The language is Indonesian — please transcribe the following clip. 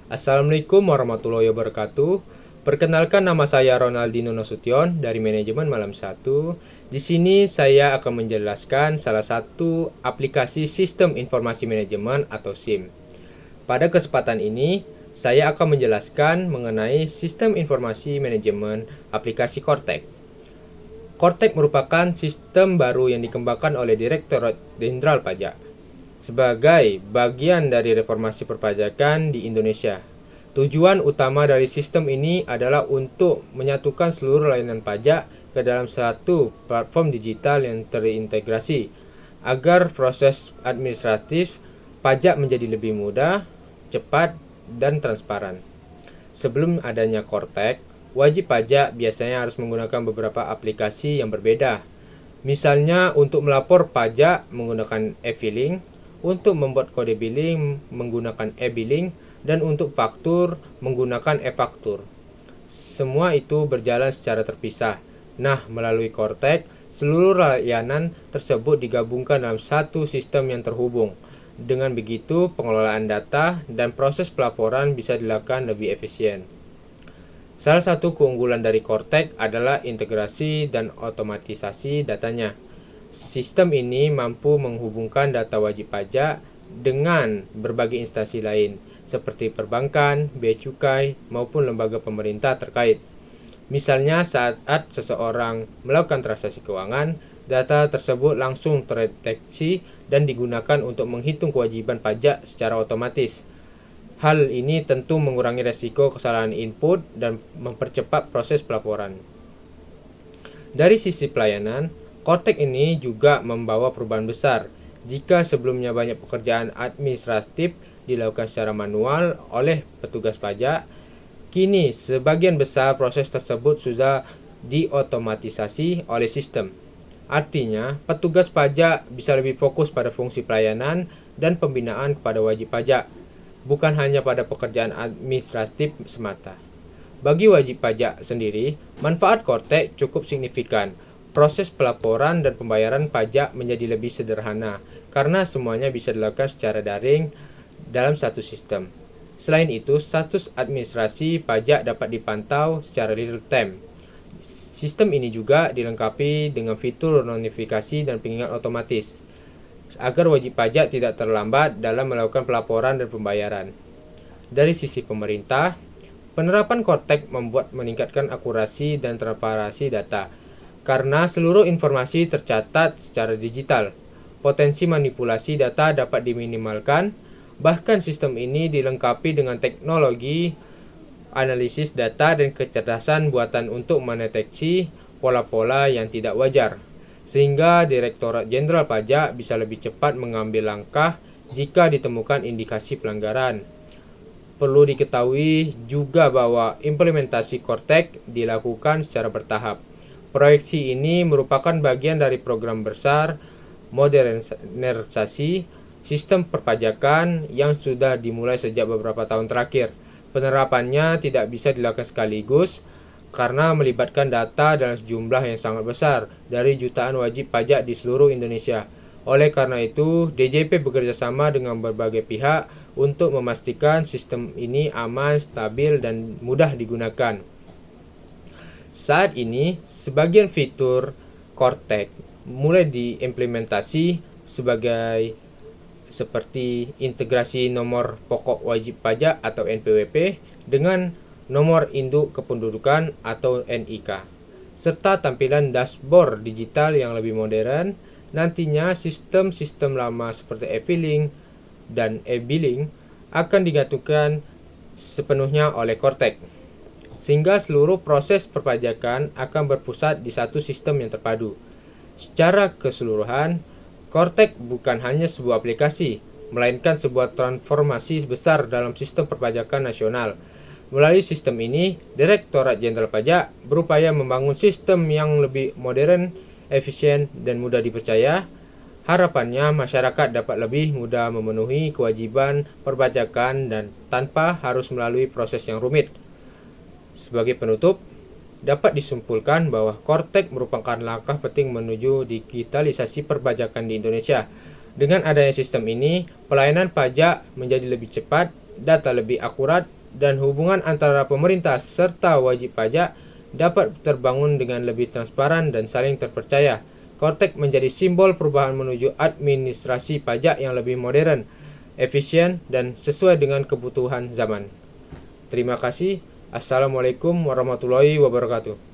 Assalamualaikum warahmatullahi wabarakatuh. Perkenalkan, nama saya Ronaldinho Nasution dari Manajemen Malam 1. Di sini saya akan menjelaskan salah satu aplikasi Sistem Informasi Manajemen atau SIM. Pada kesempatan ini, saya akan menjelaskan mengenai Sistem Informasi Manajemen aplikasi Kortek. Kortek merupakan sistem baru yang dikembangkan oleh Direktorat Jenderal Pajak sebagai bagian dari reformasi perpajakan di Indonesia. Tujuan utama dari sistem ini adalah untuk menyatukan seluruh layanan pajak ke dalam satu platform digital yang terintegrasi agar proses administratif pajak menjadi lebih mudah, cepat, dan transparan. Sebelum adanya Kortek, wajib pajak biasanya harus menggunakan beberapa aplikasi yang berbeda. Misalnya untuk melapor pajak menggunakan e-filing, untuk membuat kode billing menggunakan e-billing, dan untuk faktur menggunakan e-faktur. Semua itu berjalan secara terpisah. Nah, melalui Kortek, seluruh layanan tersebut digabungkan dalam satu sistem yang terhubung. Dengan begitu, pengelolaan data dan proses pelaporan bisa dilakukan lebih efisien. Salah satu keunggulan dari Kortek adalah integrasi dan otomatisasi datanya. Sistem ini mampu menghubungkan data wajib pajak dengan berbagai instansi lain, seperti perbankan, bea cukai, maupun lembaga pemerintah terkait. Misalnya saat seseorang melakukan transaksi keuangan, data tersebut langsung terdeteksi dan digunakan untuk menghitung kewajiban pajak secara otomatis. Hal ini tentu mengurangi resiko kesalahan input dan mempercepat proses pelaporan. Dari sisi pelayanan, Kortek ini juga membawa perubahan besar. Jika sebelumnya banyak pekerjaan administratif dilakukan secara manual oleh petugas pajak, kini sebagian besar proses tersebut sudah diotomatisasi oleh sistem. Artinya, petugas pajak bisa lebih fokus pada fungsi pelayanan dan pembinaan kepada wajib pajak, bukan hanya pada pekerjaan administratif semata. Bagi wajib pajak sendiri, manfaat Kortek cukup signifikan. Proses pelaporan dan pembayaran pajak menjadi lebih sederhana karena semuanya bisa dilakukan secara daring dalam satu sistem. Selain itu, status administrasi pajak dapat dipantau secara real time. Sistem ini juga dilengkapi dengan fitur notifikasi dan pengingat otomatis agar wajib pajak tidak terlambat dalam melakukan pelaporan dan pembayaran. Dari sisi pemerintah, penerapan Kortek meningkatkan akurasi dan transparansi data. Karena seluruh informasi tercatat secara digital, potensi manipulasi data dapat diminimalkan. Bahkan sistem ini dilengkapi dengan teknologi analisis data dan kecerdasan buatan untuk mendeteksi pola-pola yang tidak wajar, sehingga Direktorat Jenderal Pajak bisa lebih cepat mengambil langkah jika ditemukan indikasi pelanggaran. Perlu diketahui juga bahwa implementasi Kortek dilakukan secara bertahap. Proyeksi ini merupakan bagian dari program besar modernisasi sistem perpajakan yang sudah dimulai sejak beberapa tahun terakhir. Penerapannya tidak bisa dilakukan sekaligus karena melibatkan data dalam jumlah yang sangat besar dari jutaan wajib pajak di seluruh Indonesia. Oleh karena itu, DJP bekerjasama dengan berbagai pihak untuk memastikan sistem ini aman, stabil, dan mudah digunakan. Saat ini, sebagian fitur Kortek mulai diimplementasi seperti integrasi nomor pokok wajib pajak atau NPWP dengan nomor induk kependudukan atau NIK, serta tampilan dashboard digital yang lebih modern. Nantinya, sistem-sistem lama seperti e-filing dan e-billing akan digantikan sepenuhnya oleh Kortek, sehingga seluruh proses perpajakan akan berpusat di satu sistem yang terpadu. Secara keseluruhan, Kortek bukan hanya sebuah aplikasi, melainkan sebuah transformasi besar dalam sistem perpajakan nasional. Melalui sistem ini, Direktorat Jenderal Pajak berupaya membangun sistem yang lebih modern, efisien, dan mudah dipercaya. Harapannya, masyarakat dapat lebih mudah memenuhi kewajiban perpajakan dan tanpa harus melalui proses yang rumit. Sebagai penutup, dapat disimpulkan bahwa Kortek merupakan langkah penting menuju digitalisasi perpajakan di Indonesia. Dengan adanya sistem ini, pelayanan pajak menjadi lebih cepat, data lebih akurat, dan hubungan antara pemerintah serta wajib pajak dapat terbangun dengan lebih transparan dan saling terpercaya. Kortek menjadi simbol perubahan menuju administrasi pajak yang lebih modern, efisien, dan sesuai dengan kebutuhan zaman. Terima kasih. Assalamualaikum warahmatullahi wabarakatuh.